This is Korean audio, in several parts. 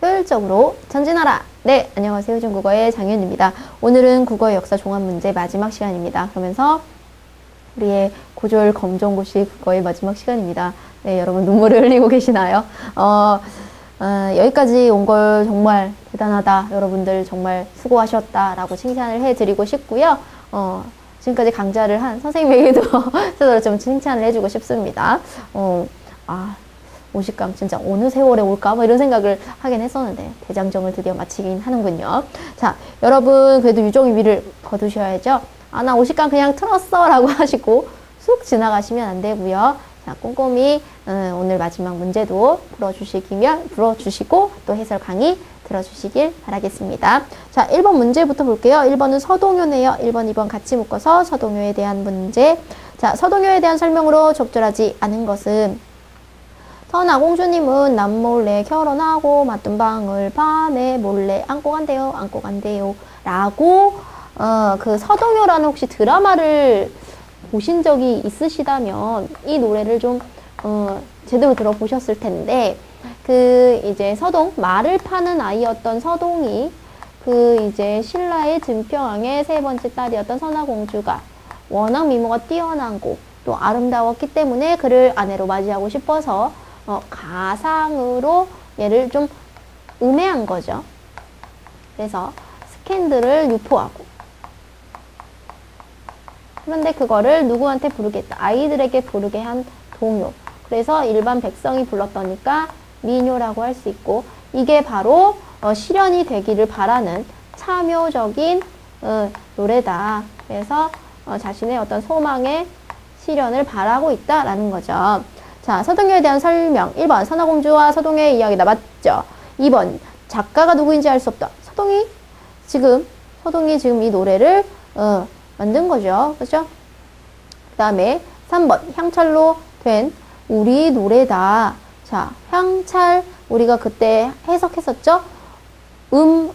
효율적으로 전진하라. 네, 안녕하세요. 요즘국어의 장윤입니다. 오늘은 국어의 역사 종합문제 마지막 시간입니다. 그러면서 우리의 고졸 검정고시 국어의 마지막 시간입니다. 네, 여러분 눈물을 흘리고 계시나요? 여기까지 온 걸 정말 대단하다. 여러분들 정말 수고하셨다라고 칭찬을 해드리고 싶고요. 지금까지 강좌를 한 선생님에게도 스스로 좀 칭찬을 해주고 싶습니다. 50강 진짜 어느 세월에 올까? 뭐 이런 생각을 하긴 했었는데 대장정을 드디어 마치긴 하는군요. 자, 여러분 그래도 유종의 미를 거두셔야죠. 나 50강 그냥 틀었어 라고 하시고 쑥 지나가시면 안 되고요. 자, 꼼꼼히 오늘 마지막 문제도 풀어주시고 또 해설 강의 들어주시길 바라겠습니다. 자, 1번 문제부터 볼게요. 1번은 서동요네요. 1번, 2번 같이 묶어서 서동요에 대한 문제. 자, 서동요에 대한 설명으로 적절하지 않은 것은 선아공주님은 남몰래 결혼하고 맞둔방을 밤에 몰래 안고 간대요 라고 그 서동요라는 혹시 드라마를 보신 적이 있으시다면 이 노래를 좀 제대로 들어보셨을 텐데 그 이제 말을 파는 아이였던 서동이 그 이제 신라의 진평왕의 세 번째 딸이었던 선아공주가 워낙 미모가 뛰어나고 또 아름다웠기 때문에 그를 아내로 맞이하고 싶어서 가상으로 얘를 좀 음해한 거죠. 그래서 스캔들을 유포하고 그런데 그거를 누구한테 부르겠다. 아이들에게 부르게 한 동요. 그래서 일반 백성이 불렀더니까 민요라고 할 수 있고 이게 바로 실현이 되기를 바라는 참요적인 노래다. 그래서 자신의 어떤 소망의 실현을 바라고 있다라는 거죠. 자, 서동요에 대한 설명. 1번 선아공주와 서동요의 이야기다. 맞죠? 2번 작가가 누구인지 알 수 없다. 서동이 지금 이 노래를 만든 거죠. 그렇죠? 그 다음에 3번 향찰로 된 우리 노래다. 자, 향찰 우리가 그때 해석했었죠? 훈,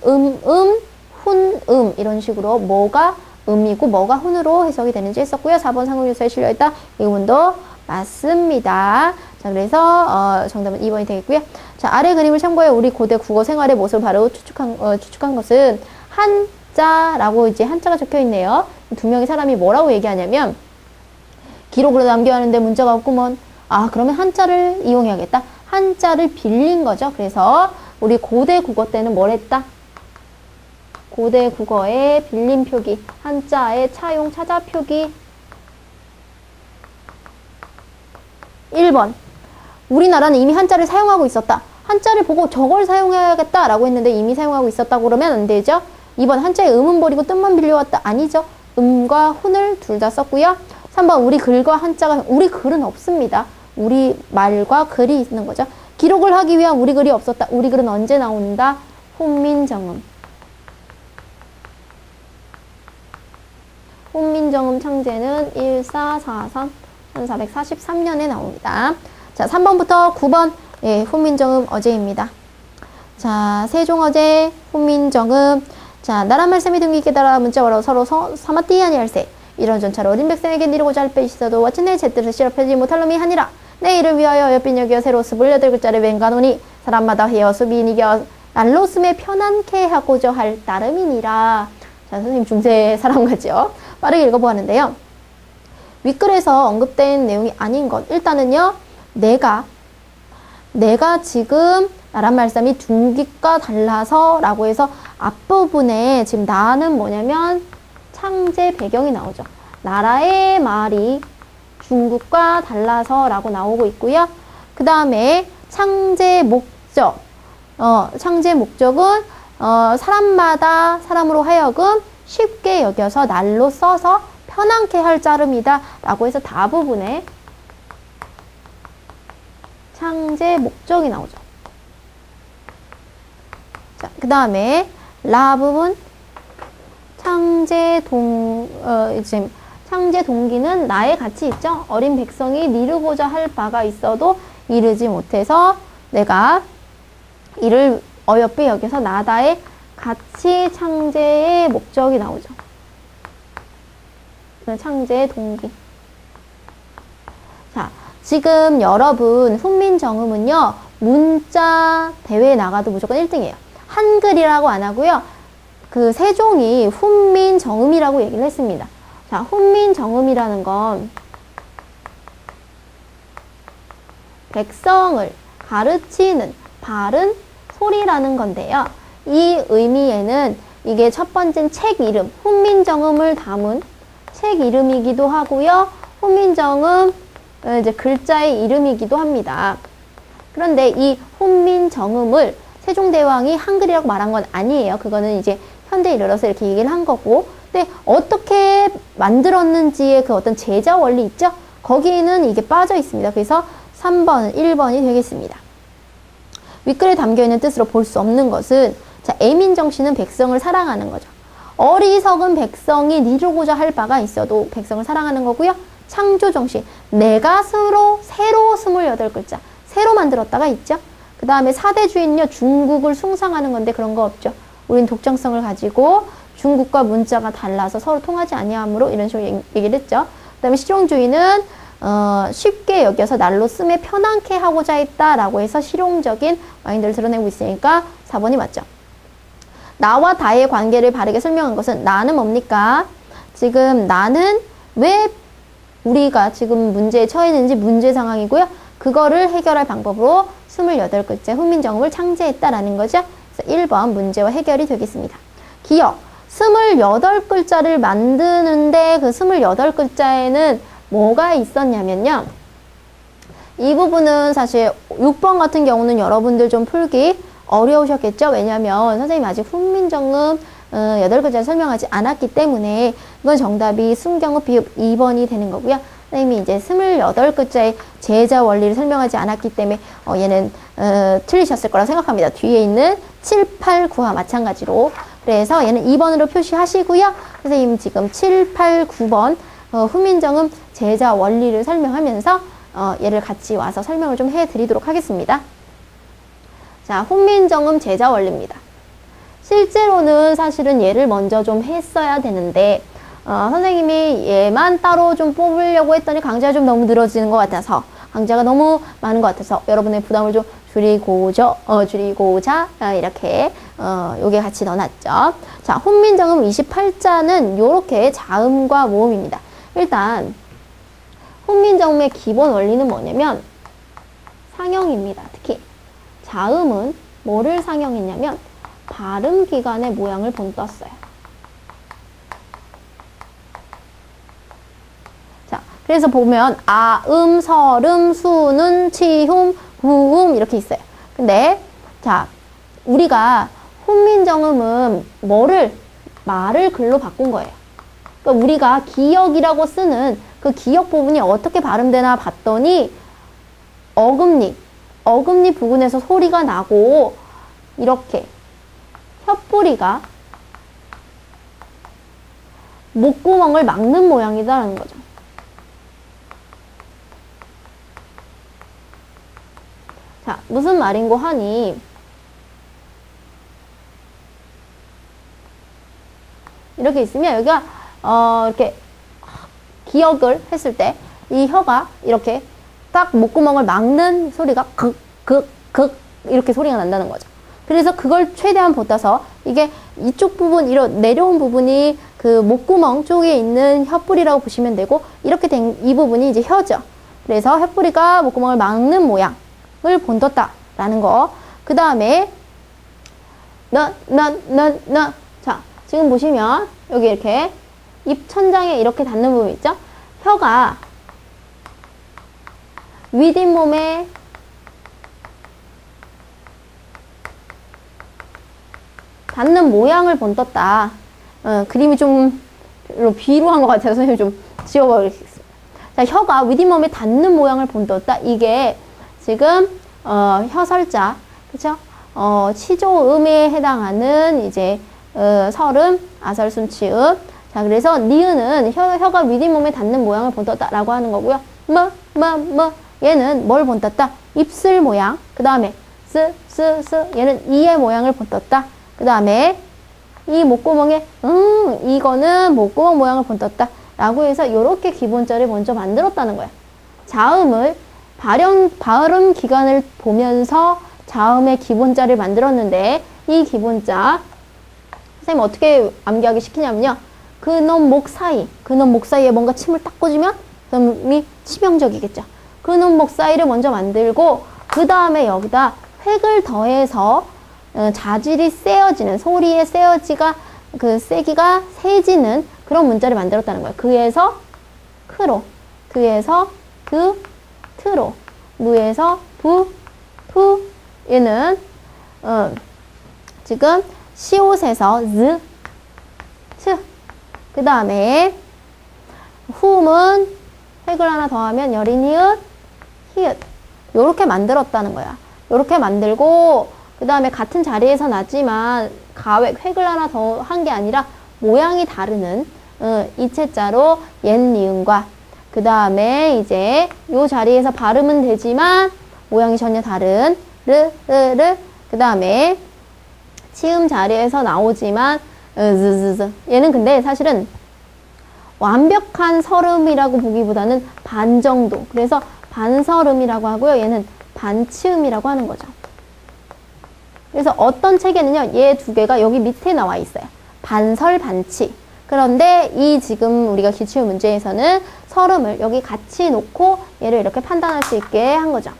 이런 식으로 뭐가 음이고 뭐가 훈으로 해석이 되는지 했었고요. 4번 상용유서에 실려있다. 이 부분도 맞습니다. 자, 그래서 정답은 2번이 되겠고요. 자, 아래 그림을 참고해 우리 고대 국어 생활의 모습을 바로 추측한 것은 한자라고 이제 한자가 적혀 있네요. 두 명의 사람이 뭐라고 얘기하냐면 기록으로 남겨야 하는데 문자가 없구먼. 그러면 한자를 이용해야겠다. 한자를 빌린 거죠. 그래서 우리 고대 국어 때는 뭘 했다? 고대 국어의 빌림 표기, 한자의 차용 차자 표기. 1번 우리나라는 이미 한자를 사용하고 있었다. 한자를 보고 저걸 사용해야겠다 라고 했는데 이미 사용하고 있었다고 그러면 안 되죠. 2번 한자의 음은 버리고 뜻만 빌려왔다. 아니죠. 음과 훈을 둘 다 썼고요. 3번 우리 글과 한자가 우리 글은 없습니다. 우리 말과 글이 있는 거죠. 기록을 하기 위한 우리 글이 없었다. 우리 글은 언제 나온다? 훈민정음. 훈민정음 창제는 1443 1443년에 나옵니다. 자, 3번부터 9번 훈민정음 어제입니다. 자, 세종어제 훈민정음. 자, 나란 말씀이 등기 깨달아 문자와로 서로 사마띠 아니할세. 이런 전차를 어린 백성에게 이루고자 할 배 있어도 와친내 제뜻을 실업하지 못할 놈이 아니라 내 이를 위하여 여빈 여기어 새로 28글자를 맹가노니 사람마다 헤어 수비인 이겨 날로 쓰매 편안케 하고자 할 따름이니라. 자, 선생님 중세 사람 같죠? 빠르게 읽어보았는데요. 윗글에서 언급된 내용이 아닌 것. 일단은요, 내가 지금 나란 말씀이 둥깃과 달라서 라고 해서 앞부분에 지금 나는 뭐냐면 창제 배경이 나오죠. 나라의 말이 중국과 달라서 라고 나오고 있고요. 그 다음에 창제 목적. 창제 목적은 사람마다 사람으로 하여금 쉽게 여겨서 날로 써서 편안케 할 자름이다 라고 해서 다 부분에 창제 목적이 나오죠. 자, 그 다음에 라 부분 창제 동기는 나의 가치 있죠. 어린 백성이 이루고자 할 바가 있어도 이르지 못해서 내가 이를 어여삐 여기서 나다의 가치 창제의 목적이 나오죠. 창제의 동기. 자, 지금 여러분 훈민정음은요 문자 대회에 나가도 무조건 1등이에요. 한글이라고 안 하고요. 그 세종이 훈민정음이라고 얘기를 했습니다. 자, 훈민정음이라는 건 백성을 가르치는 바른 소리라는 건데요. 이 의미에는 이게 첫 번째는 책 이름, 훈민정음을 담은 책 이름이기도 하고요. 훈민정음 이제 글자의 이름이기도 합니다. 그런데 이 훈민정음을 세종대왕이 한글이라고 말한 건 아니에요. 그거는 이제 현대에 이르러서 이렇게 얘기를 한 거고, 근데 어떻게 만들었는지의 그 어떤 제자 원리 있죠? 거기에는 이게 빠져 있습니다. 그래서 3번, 1번이 되겠습니다. 윗글에 담겨있는 뜻으로 볼 수 없는 것은, 자, 애민정신은 백성을 사랑하는 거죠. 어리석은 백성이 이루고자 할 바가 있어도 백성을 사랑하는 거고요. 창조정신, 내가 새로 28글자, 새로 만들었다가 있죠. 그 다음에 사대주의는요, 중국을 숭상하는 건데 그런 거 없죠. 우린 독창성을 가지고 중국과 문자가 달라서 서로 통하지 아니하므로 이런 식으로 얘기를 했죠. 그 다음에 실용주의는 쉽게 여겨서 날로 쓰매 편안케 하고자 했다라고 해서 실용적인 마인드를 드러내고 있으니까 4번이 맞죠. 나와 다의 관계를 바르게 설명한 것은, 나는 뭡니까? 지금 나는 왜 우리가 지금 문제에 처해 있는지 문제 상황이고요. 그거를 해결할 방법으로 28글자 훈민정음을 창제했다라는 거죠. 그래서 1번 문제와 해결이 되겠습니다. 기억, 28글자를 만드는데 그 28글자에는 뭐가 있었냐면요. 이 부분은 사실 6번 같은 경우는 여러분들 좀 풀기 어려우셨겠죠? 왜냐하면 선생님이 아직 훈민정음 8글자를 설명하지 않았기 때문에 이건 정답이 순경읍 비읍 2번이 되는 거고요. 선생님이 이제 28글자의 제자 원리를 설명하지 않았기 때문에 얘는 틀리셨을 거라 생각합니다. 뒤에 있는 7, 8, 9와 마찬가지로. 그래서 얘는 2번으로 표시하시고요. 선생님 지금 7, 8, 9번 훈민정음 제자 원리를 설명하면서 얘를 같이 와서 설명을 좀 해드리도록 하겠습니다. 자, 훈민정음 제자 원리입니다. 실제로는 사실은 얘를 먼저 좀 했어야 되는데 선생님이 얘만 따로 좀 뽑으려고 했더니 강좌가 좀 너무 늘어지는 것 같아서, 강좌가 너무 많은 것 같아서 여러분의 부담을 좀 줄이고자 이렇게 요게 같이 넣어놨죠. 자, 훈민정음 28자는 요렇게 자음과 모음입니다. 일단 훈민정음의 기본 원리는 뭐냐면 상형입니다. 특히 자음은 뭐를 상형했냐면 발음기관의 모양을 본떴어요. 자, 그래서 보면 아음, 설음, 수는, 치흠, 부음 이렇게 있어요. 근데 자, 우리가 훈민정음은 말을 글로 바꾼 거예요. 그러니까 우리가 기역이라고 쓰는 그 기역 부분이 어떻게 발음되나 봤더니 어금니 부분에서 소리가 나고 이렇게 혓뿌리가 목구멍을 막는 모양이다라는 거죠. 자, 무슨 말인고 하니 이렇게 있으면 여기가 이렇게 기역을 했을 때 이 혀가 이렇게 딱 목구멍을 막는 소리가 극 이렇게 소리가 난다는 거죠. 그래서 그걸 최대한 보따서 이게 이쪽 부분, 이런 내려온 부분이 그 목구멍 쪽에 있는 혓뿌리라고 보시면 되고, 이렇게 된 이 부분이 이제 혀죠. 그래서 혓뿌리가 목구멍을 막는 모양을 본떴다라는 거. 그 다음에 자, 지금 보시면 여기 이렇게 입 천장에 이렇게 닿는 부분 있죠? 혀가 윗잇몸에 닿는 모양을 본떴다. 그림이 좀 비루한 것 같아서 선생님이 좀 지워버리겠습니다. 자, 혀가 윗잇몸에 닿는 모양을 본떴다. 이게 지금 혀설자, 그쵸? 치조음에 해당하는 이제 설음, 아설순, 치음. 자, 그래서 니은은 혀가 윗잇몸에 닿는 모양을 본떴다라고 하는 거고요. 얘는 뭘 본떴다? 입술 모양. 그 다음에 얘는 이의 모양을 본떴다. 그 다음에 이 목구멍에 이거는 목구멍 모양을 본떴다 라고 해서 이렇게 기본자를 먼저 만들었다는 거야. 자음을 발음 기간을 보면서 자음의 기본자를 만들었는데 이 기본자 선생님 어떻게 암기하기 시키냐면요. 그놈 목 사이에 뭔가 침을 딱 꽂으면 그놈이 치명적이겠죠. 그놈 목 사이를 먼저 만들고 그 다음에 여기다 획을 더해서 자질이 세어지는 소리의 세어지가 그 세기가 세지는 그런 문자를 만들었다는 거예요. 그에서 크로, 드에서 드, 트로, 무에서 부, 푸. 얘는 지금 시옷에서 즈, 츠. 그 다음에 훔은 획을 하나 더하면 여린이읒, 히읗. 요렇게 만들었다는 거야. 요렇게 만들고 그 다음에 같은 자리에서 나지만 가획, 획을 하나 더 한 게 아니라 모양이 다르는 이체자로 옛 니은과 그 다음에 이제 요 자리에서 발음은 되지만 모양이 전혀 다른 르, 그 다음에 치음 자리에서 나오지만 즈즈즈. 얘는 근데 사실은 완벽한 설음이라고 보기보다는 반 정도. 그래서 반설음이라고 하고요. 얘는 반치음이라고 하는 거죠. 그래서 어떤 책에는요. 얘 두 개가 여기 밑에 나와 있어요. 반설, 반치. 그런데 이 지금 우리가 기출 문제에서는 설음을 여기 같이 놓고 얘를 이렇게 판단할 수 있게 한 거죠.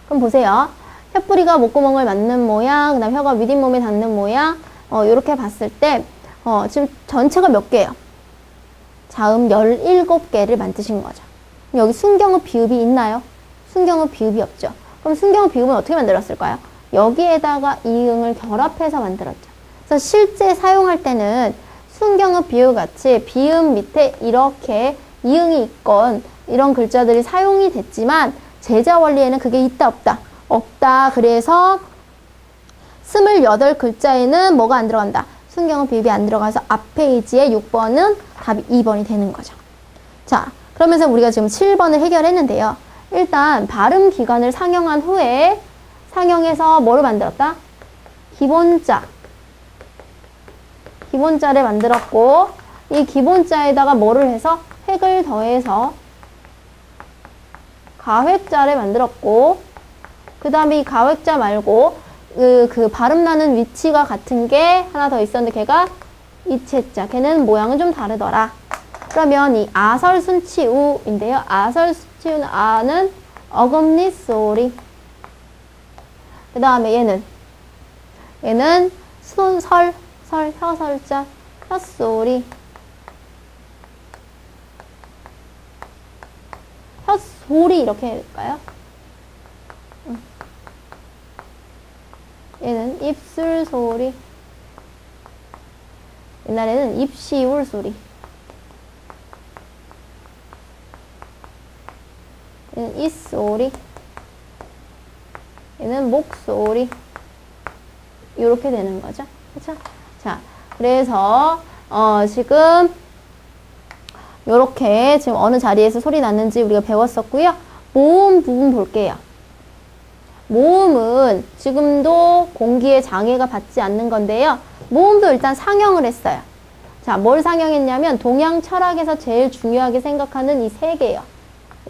그럼 보세요. 혀뿌리가 목구멍을 맞는 모양, 그 다음 혀가 윗잇몸에 닿는 모양, 이렇게 봤을 때, 지금 전체가 몇 개예요? 자음 17개를 만드신 거죠. 여기 순경어 비읍이 있나요? 순경어 비읍이 없죠. 그럼 순경어 비읍은 어떻게 만들었을까요? 여기에다가 이응을 결합해서 만들었죠. 그래서 실제 사용할 때는 순경어 비읍 같이 비읍 밑에 이렇게 이응이 있건 이런 글자들이 사용이 됐지만 제자 원리에는 그게 있다 없다? 없다. 그래서 28글자에는 뭐가 안 들어간다? 순경어 비읍이 안 들어가서 앞 페이지에 6번은 답이 2번이 되는 거죠. 자, 그러면서 우리가 지금 7번을 해결했는데요. 일단 발음 기간을 상영한 후에 상영해서 뭐를 만들었다? 기본자를 만들었고 이 기본자에다가 뭐를 해서 획을 더해서 가획자를 만들었고 그 다음에 이 가획자 말고 그 발음 나는 위치가 같은 게 하나 더 있었는데 걔가 이체자. 걔는 모양은 좀 다르더라. 그러면 이 아설순치우인데요. 아설순치우는 아는 어금니 소리. 그 다음에 얘는 혀설자, 혀소리. 혀소리 이렇게 해볼까요? 얘는 입술 소리. 옛날에는 입시울 소리. 얘는 입소리. 얘는 목소리. 이렇게 되는 거죠. 그쵸? 자, 그래서 지금 요렇게 지금 어느 자리에서 소리 났는지 우리가 배웠었고요. 모음 부분 볼게요. 모음은 지금도 공기에 장애가 받지 않는 건데요. 모음도 일단 상영을 했어요. 자, 뭘 상영했냐면 동양 철학에서 제일 중요하게 생각하는 이 세 개요.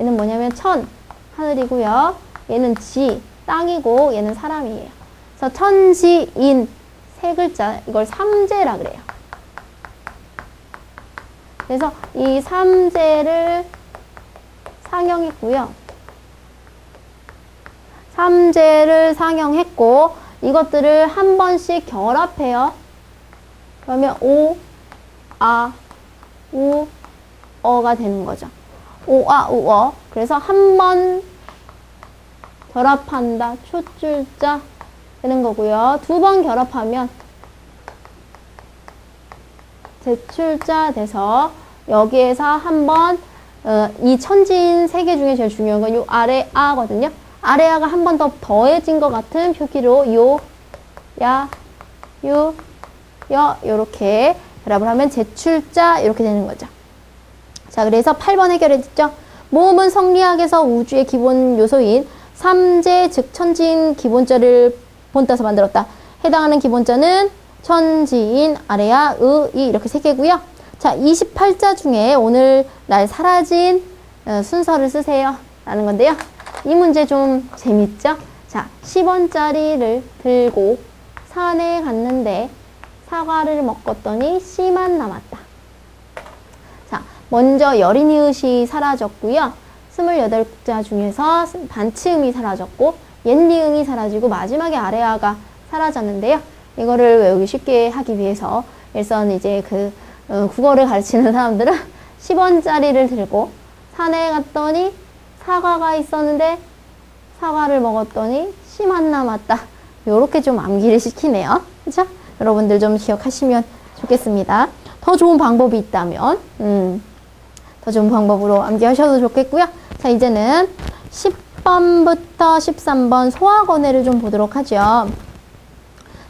얘는 뭐냐면 천, 하늘이고요. 얘는 지, 땅이고 얘는 사람이에요. 그래서 천지인 세 글자, 이걸 삼재라 그래요. 그래서 이 삼재를 상영했고요. 삼재를 상영했고 이것들을 한 번씩 결합해요. 그러면 오, 아, 우, 어가 되는 거죠. 오, 아, 우, 어. 그래서 한 번 결합한다. 초줄자 되는 거고요. 두 번 결합하면 제출자 돼서 여기에서 한번 이 천지인 세 개 중에 제일 중요한 건 요 아래 아거든요. 아래 아가 한 번 더 더해진 것 같은 표기로 요, 야, 유, 여 요렇게 결합을 하면 제출자 이렇게 되는 거죠. 자, 그래서 8번 해결했죠. 모음은 성리학에서 우주의 기본 요소인 삼재 즉 천지인 기본자를 본따서 만들었다. 해당하는 기본자는 천지인, 아래야, 이 이렇게 세 개고요. 자, 28자 중에 오늘 날 사라진 순서를 쓰세요. 라는 건데요. 이 문제 좀 재밌죠? 자, 10원짜리를 들고 산에 갔는데 사과를 먹었더니 씨만 남았다. 자, 먼저 여린이읒이 사라졌고요. 28자 중에서 반치음이 사라졌고 옛니응이 사라지고 마지막에 아래아가 사라졌는데요. 이거를 외우기 쉽게 하기 위해서 일선 이제 국어를 가르치는 사람들은 10원짜리를 들고 산에 갔더니 사과가 있었는데 사과를 먹었더니 씨만 남았다. 요렇게 좀 암기를 시키네요. 그쵸? 여러분들 좀 기억하시면 좋겠습니다. 더 좋은 방법이 있다면 더 좋은 방법으로 암기하셔도 좋겠고요. 자, 이제는 10번부터 13번 소화권해를 좀 보도록 하죠.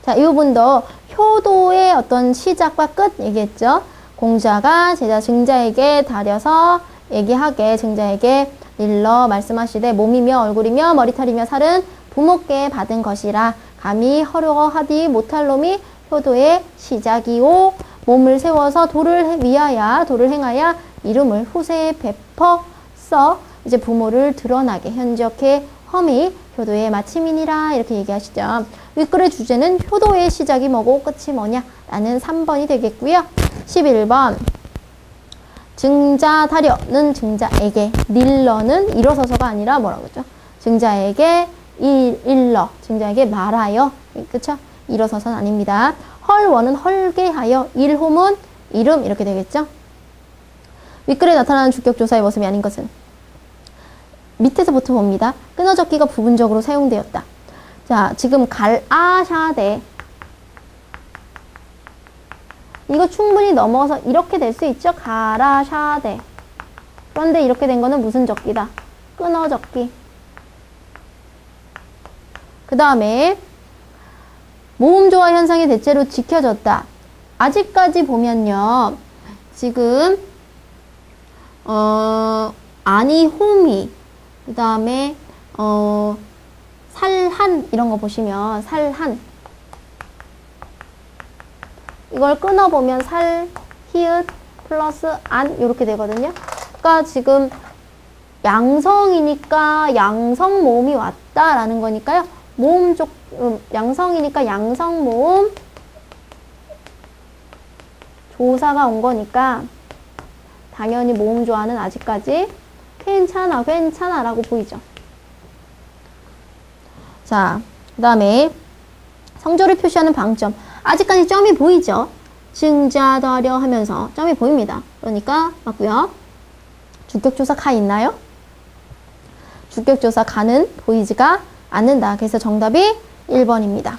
자, 이 부분도 효도의 어떤 시작과 끝 얘기했죠. 공자가 제자 증자에게 다려서 얘기하게 증자에게 일러 말씀하시되 몸이며 얼굴이며 머리털이며 살은 부모께 받은 것이라 감히 허려하디 못할 놈이 효도의 시작이오. 몸을 세워서 도를 위하여 도를 행하여 이름을 후세에 베퍼 써 이제 부모를 드러나게 현적해 험이 효도의 마침이니라 이렇게 얘기하시죠. 윗글의 주제는 효도의 시작이 뭐고 끝이 뭐냐 라는 3번이 되겠고요. 11번 증자다려는 증자에게 닐러는 일어서서가 아니라 뭐라고 했죠? 증자에게 일러 증자에게 말하여 그쵸? 일어서서는 아닙니다. 헐원은 헐게하여 일홈은 이름 이렇게 되겠죠? 윗글에 나타나는 주격조사의 모습이 아닌 것은 밑에서부터 봅니다. 끊어적기가 부분적으로 사용되었다. 자, 지금 갈아샤대 이거 충분히 넘어서 이렇게 될 수 있죠? 가라샤대. 그런데 이렇게 된 거는 무슨 적기다? 끊어적기. 그 다음에 모음조화 현상이 대체로 지켜졌다. 아직까지 보면요. 지금 아니 홈이 그 다음에 살한 이런 거 보시면 살한 이걸 끊어보면 살, 히읗, 플러스 안 이렇게 되거든요. 그러니까 지금 양성이니까 양성 모음이 왔다라는 거니까요. 모음 양성이니까 양성 모음 조사가 온 거니까 당연히 모음 조화는 아직까지 괜찮아 라고 보이죠. 자, 그 다음에 성조를 표시하는 방점. 아직까지 점이 보이죠? 증자다려 하면서 점이 보입니다. 그러니까 맞고요. 주격조사 가 있나요? 주격조사 가는 보이지가 않는다. 그래서 정답이 1번입니다.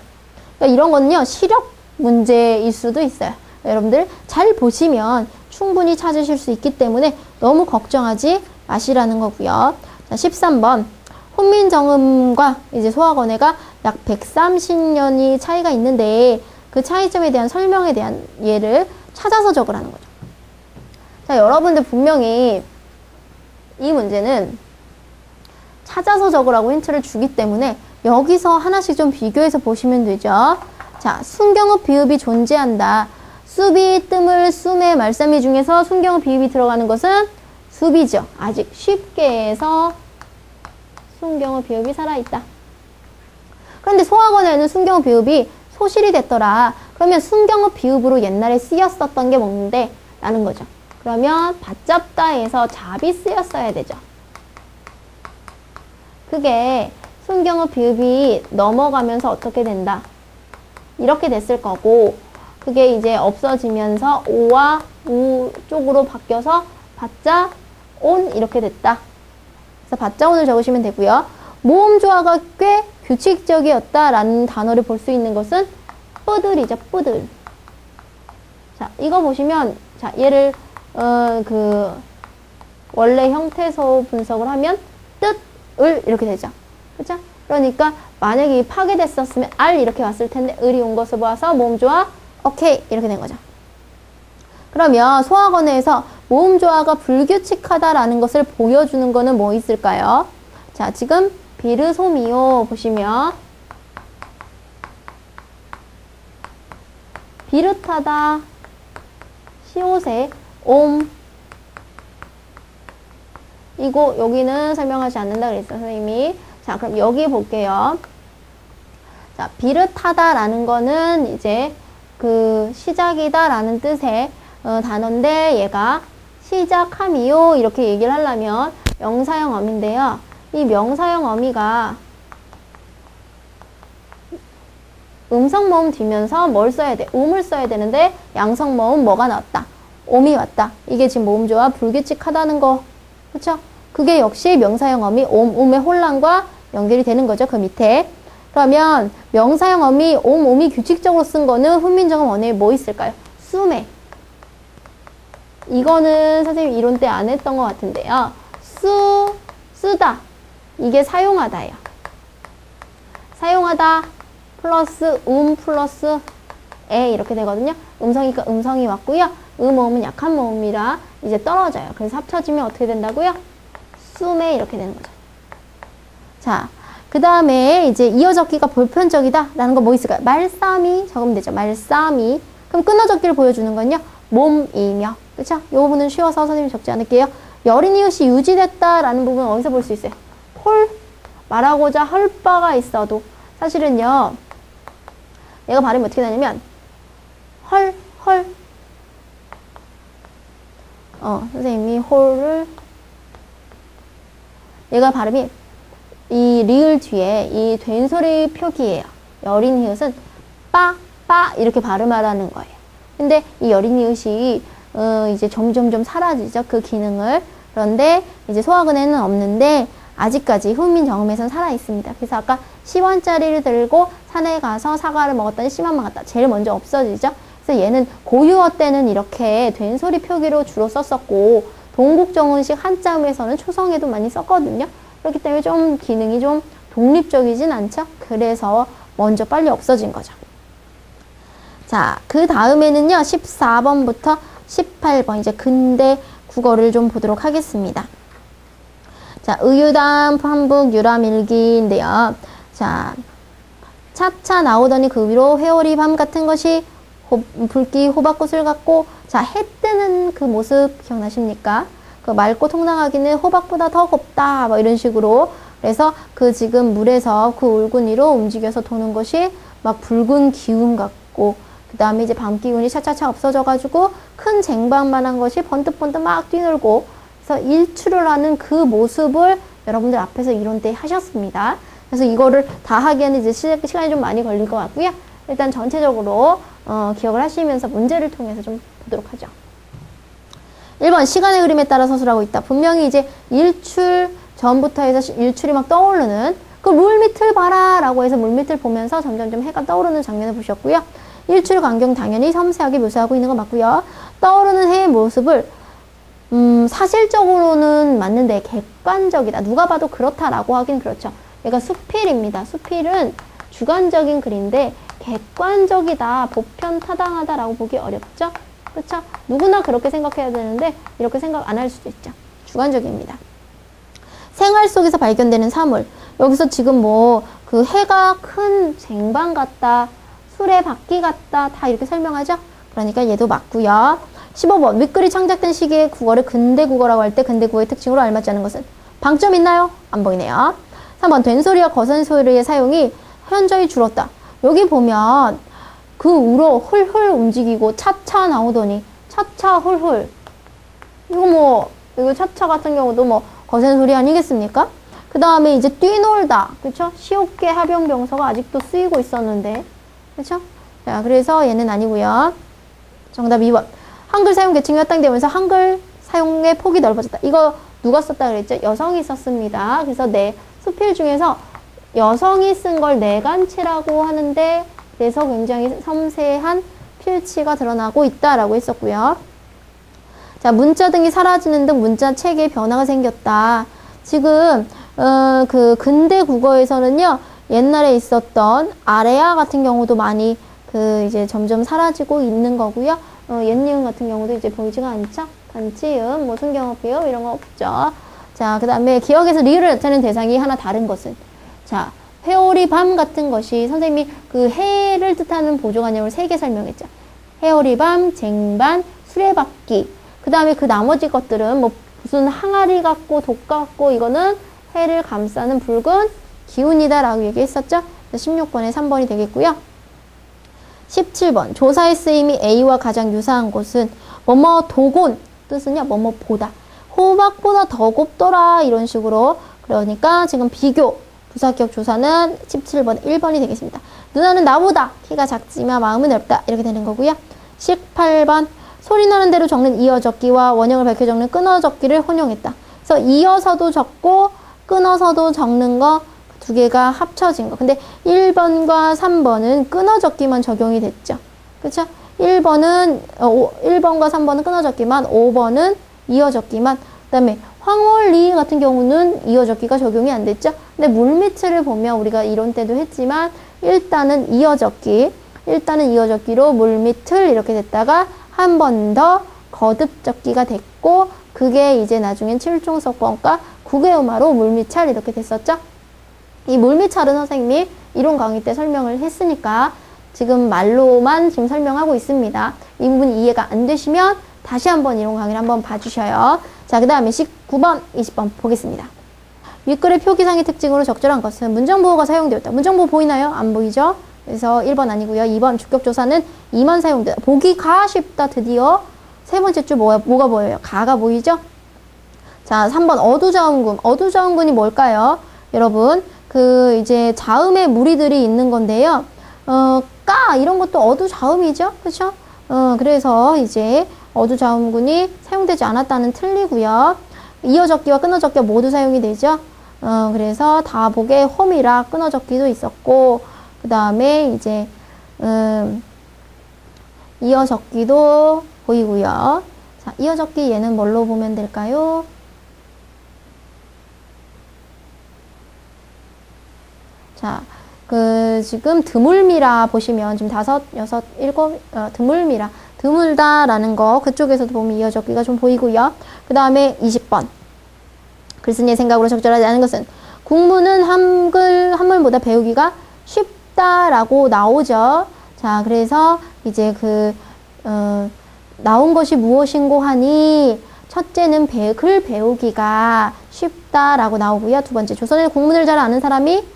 그러니까 이런 거는요. 시력 문제일 수도 있어요. 여러분들 잘 보시면 충분히 찾으실 수 있기 때문에 너무 걱정하지 마시라는 거고요. 자, 13번. 혼민정음과 이제 소화권해가 약 130년이 차이가 있는데 그 차이점에 대한 설명에 대한 예를 찾아서 적으라는 거죠. 자, 여러분들 분명히 이 문제는 찾아서 적으라고 힌트를 주기 때문에 여기서 하나씩 좀 비교해서 보시면 되죠. 자, 순경읍 비읍이 존재한다. 수비, 뜸을, 숨의 말싸미 중에서 순경읍 비읍이 들어가는 것은 수비죠. 아직 쉽게 해서 순경읍 비읍이 살아있다. 그런데 소화권에는 순경읍 비읍이 소실이 됐더라. 그러면 순경읍 비읍으로 옛날에 쓰였었던 게 뭔데? 라는 거죠. 그러면 받잡다에서 잡이 쓰였어야 되죠. 그게 순경읍 비읍이 넘어가면서 어떻게 된다? 이렇게 됐을 거고 그게 이제 없어지면서 오와 우 쪽으로 바뀌어서 받자, 온 이렇게 됐다. 그래서 받자, 온을 적으시면 되고요. 모음 조화가 꽤 규칙적이었다라는 단어를 볼 수 있는 것은 뿌들이죠. 뿌들. 자, 이거 보시면 자, 얘를 원래 형태소 분석을 하면 뜻을 이렇게 되죠. 그렇죠? 그러니까 만약에 이 파괴됐었으면 알 이렇게 왔을 텐데 을이 온 것을 보아서 모음 조화 오케이 이렇게 된 거죠. 그러면 소화권에서 모음 조화가 불규칙하다라는 것을 보여주는 거는 뭐 있을까요? 자, 지금 비르소미오 보시면 비릇하다 시옷에 옴 이거 여기는 설명하지 않는다 그랬어 선생님이. 자 그럼 여기 볼게요. 자 비릇하다라는 거는 이제 그 시작이다라는 뜻의 단어인데 얘가 시작함이요 이렇게 얘기를 하려면 명사형 어미인데요. 이 명사형 어미가 음성모음 뒤면서 뭘 써야 돼? 음을 써야 되는데 양성모음 뭐가 나왔다? 옴이 왔다. 이게 지금 모음조화 불규칙하다는 거. 그쵸? 그게 역시 명사형 어미 옴의 혼란과 연결이 되는 거죠. 그 밑에. 그러면 명사형 어미 옴이 규칙적으로 쓴 거는 훈민정음 원어에 뭐 있을까요? 수매. 이거는 선생님 이론 때 안 했던 것 같은데요. 쓰다. 이게 사용하다예요. 사용하다 플러스 플러스 에 이렇게 되거든요. 음성이니까 음성이 왔고요. 모음은 약한 모음이라 이제 떨어져요. 그래서 합쳐지면 어떻게 된다고요? 수매 이렇게 되는 거죠. 자, 그 다음에 이제 이어적기가 보편적이다 라는 거 뭐 있을까요? 말싸움이 적으면 되죠. 말싸움이. 그럼 끊어적기를 보여주는 건요. 몸이며. 그쵸? 이 부분은 쉬워서 선생님이 적지 않을게요. 여린 이웃이 유지됐다 라는 부분은 어디서 볼 수 있어요? 말하고자 할 바가 있어도 사실은요. 얘가 발음이 어떻게 되냐면 선생님이 홀을 얘가 발음이 이 리을 뒤에 이 된소리 표기예요. 여린 이웃은 빠 이렇게 발음하라는 거예요. 근데 이 여린 이웃이 이제 점점점 사라지죠. 그 기능을. 그런데 이제 소화근에는 없는데 아직까지 훈민정음에서는 살아있습니다. 그래서 아까 10원짜리를 들고 산에 가서 사과를 먹었더니 씨만 먹었다. 제일 먼저 없어지죠. 그래서 얘는 고유어 때는 이렇게 된소리 표기로 주로 썼었고 동국정운식 한자음에서는 초성에도 많이 썼거든요. 그렇기 때문에 좀 기능이 좀 독립적이진 않죠. 그래서 먼저 빨리 없어진 거죠. 자, 그 다음에는요. 14번부터 18번 이제 근대 국어를 좀 보도록 하겠습니다. 자, 의유담, 한북, 유람일기인데요. 자, 차차 나오더니 그 위로 회오리 밤 같은 것이 붉기 호박꽃을 갖고 자, 해 뜨는 그 모습 기억나십니까? 그 맑고 통나가기는 호박보다 더 곱다. 뭐 이런 식으로. 그래서 그 지금 물에서 그 붉은 위로 움직여서 도는 것이 막 붉은 기운 같고 그 다음에 이제 밤 기운이 차차차 없어져가지고 큰 쟁반만한 것이 번뜩번뜩 막 뛰놀고 그래서 일출을 하는 그 모습을 여러분들 앞에서 이론 때 하셨습니다. 그래서 이거를 다 하기에는 이제 시간이 좀 많이 걸릴 것 같고요. 일단 전체적으로 기억을 하시면서 문제를 통해서 좀 보도록 하죠. 1번 시간의 흐름에 따라 서술하고 있다. 분명히 이제 일출 전부터 해서 일출이 막 떠오르는 그 물밑을 봐라 라고 해서 물밑을 보면서 점점점 해가 떠오르는 장면을 보셨고요. 일출 광경 당연히 섬세하게 묘사하고 있는 거 맞고요. 떠오르는 해의 모습을 사실적으로는 맞는데 객관적이다. 누가 봐도 그렇다라고 하긴 그렇죠. 얘가 수필입니다. 수필은 주관적인 글인데 객관적이다, 보편타당하다라고 보기 어렵죠? 그렇죠? 누구나 그렇게 생각해야 되는데 이렇게 생각 안 할 수도 있죠. 주관적입니다. 생활 속에서 발견되는 사물. 여기서 지금 뭐 그 해가 큰 쟁반 같다, 수레바퀴 같다 다 이렇게 설명하죠? 그러니까 얘도 맞고요. 15번 윗글이 창작된 시기의 국어를 근대국어라고 할 때 근대국어의 특징으로 알맞지 않은 것은? 방점 있나요? 안 보이네요. 3번 된소리와 거센소리의 사용이 현저히 줄었다. 여기 보면 그 우로 훌훌 움직이고 차차 나오더니 차차 훌훌 이거 차차 같은 경우도 뭐 거센소리 아니겠습니까? 그 다음에 이제 뛰놀다 그쵸? 시옷계 하병병서가 아직도 쓰이고 있었는데 그쵸? 자 그래서 얘는 아니고요. 정답 2번 한글 사용 계층이 확장되면서 한글 사용의 폭이 넓어졌다. 이거 누가 썼다 그랬죠? 여성이 썼습니다. 그래서 수필 중에서 여성이 쓴 걸 내간체라고 하는데 그래서 굉장히 섬세한 필치가 드러나고 있다라고 했었고요. 자, 문자 등이 사라지는 등 문자 체계에 변화가 생겼다. 지금 그 근대 국어에서는요. 옛날에 있었던 아래아 같은 경우도 많이 이제 점점 사라지고 있는 거고요. 옛 니은 같은 경우도 이제 보이지가 않죠. 단치음, 뭐 순경어비음 이런 거 없죠. 자, 그 다음에 기억에서 리을을 나타내는 대상이 하나 다른 것은 자, 회오리 밤 같은 것이 선생님이 그 해를 뜻하는 보조관념을 3개 설명했죠. 회오리 밤, 쟁반, 수레바퀴. 그 다음에 그 나머지 것들은 뭐 무슨 항아리 같고 독 같고 이거는 해를 감싸는 붉은 기운이다 라고 얘기했었죠. 16번에 3번이 되겠고요. 17번 조사의 쓰임이 A와 가장 유사한 곳은 뭐뭐 도곤 뜻은요 뭐뭐 보다 호박보다 더 곱더라 이런 식으로 그러니까 지금 비교 부사격 조사는 17번 1번이 되겠습니다. 누나는 나보다 키가 작지만 마음은 넓다 이렇게 되는 거고요. 18번 소리 나는 대로 적는 이어 적기와 원형을 밝혀 적는 끊어 적기를 혼용했다. 그래서 이어서도 적고 끊어서도 적는 거 두 개가 합쳐진 거. 근데 1번과 3번은 끊어 적기만 적용이 됐죠. 그렇죠? 1번과 3번은 끊어 적기만, 5번은 이어 적기만. 그다음에 황홀리 같은 경우는 이어 적기가 적용이 안 됐죠. 근데 물밑을 보면 우리가 이론 때도 했지만 일단은 이어 적기로 물밑을 이렇게 됐다가 한 번 더 거듭 적기가 됐고 그게 이제 나중엔 칠중석권과 국외음화로 물밑찰 이렇게 됐었죠. 이 물밑찰은 선생님이 이론 강의 때 설명을 했으니까 지금 말로만 지금 설명하고 있습니다. 이 부분이 이해가 안 되시면 다시 한번 이론 강의를 한번 봐주셔요. 자, 그 다음에 19번, 20번 보겠습니다. 윗글의 표기상의 특징으로 적절한 것은 문장보호가 사용되었다. 문장보호 보이나요? 안 보이죠? 그래서 1번 아니고요. 2번 주격조사는 2만 사용되다. 보기가 쉽다. 드디어 세 번째 줄 뭐가 보여요? 가가 보이죠? 자, 3번 어두자음군. 어두자음군이 뭘까요? 여러분, 이제 자음의 무리들이 있는 건데요. 까 이런 것도 어두자음이죠. 그렇죠? 그래서 이제 어두자음군이 사용되지 않았다는 틀리고요. 이어적기와 끊어적기가 모두 사용이 되죠. 그래서 다복에 홈이라 끊어적기도 있었고 그 다음에 이제 이어적기도 보이고요. 자, 이어적기 얘는 뭘로 보면 될까요? 자, 지금 드물미라 보시면 지금 5, 6, 7, 드물미라 드물다라는 거 그쪽에서도 보면 이어적기가 좀 보이고요. 그 다음에 20번 글쓴이의 생각으로 적절하지 않은 것은 국문은 한글보다 배우기가 쉽다라고 나오죠. 자, 그래서 이제 나온 것이 무엇인고 하니 첫째는 글 배우기가 쉽다라고 나오고요. 두 번째 조선의 국문을 잘 아는 사람이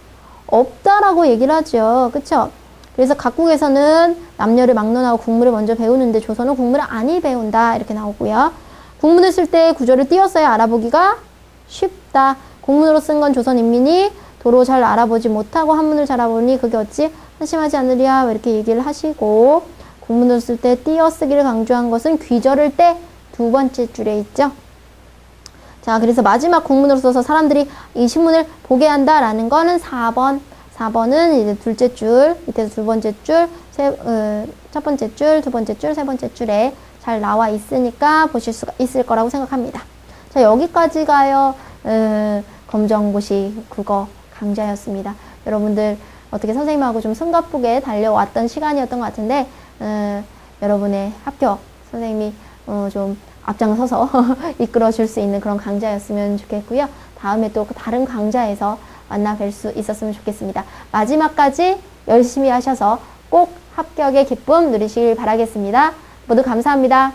없다라고 얘기를 하죠. 그쵸? 그래서 각국에서는 남녀를 막론하고 국문을 먼저 배우는데 조선은 국문을 아니 배운다 이렇게 나오고요. 국문을 쓸 때 구조를 띄었어야 알아보기가 쉽다. 국문으로 쓴 건 조선 인민이 도로 잘 알아보지 못하고 한문을 잘 알아보니 그게 어찌 한심하지 않으랴 이렇게 얘기를 하시고 국문으로 쓸 때 띄어쓰기를 강조한 것은 귀절을 때 두 번째 줄에 있죠. 자, 그래서 마지막 국문으로 써서 사람들이 이 신문을 보게 한다라는 거는 4번. 4번은 이제 둘째 줄, 밑에서 두 번째 줄, 첫 번째 줄, 두 번째 줄, 세 번째 줄에 잘 나와 있으니까 보실 수가 있을 거라고 생각합니다. 자, 여기까지가요, 검정고시 국어 강좌였습니다. 여러분들 어떻게 선생님하고 좀 숨가쁘게 달려왔던 시간이었던 것 같은데, 여러분의 합격, 선생님이 좀 앞장서서 이끌어 줄 수 있는 그런 강좌였으면 좋겠고요. 다음에 또 다른 강좌에서 만나 뵐 수 있었으면 좋겠습니다. 마지막까지 열심히 하셔서 꼭 합격의 기쁨 누리시길 바라겠습니다. 모두 감사합니다.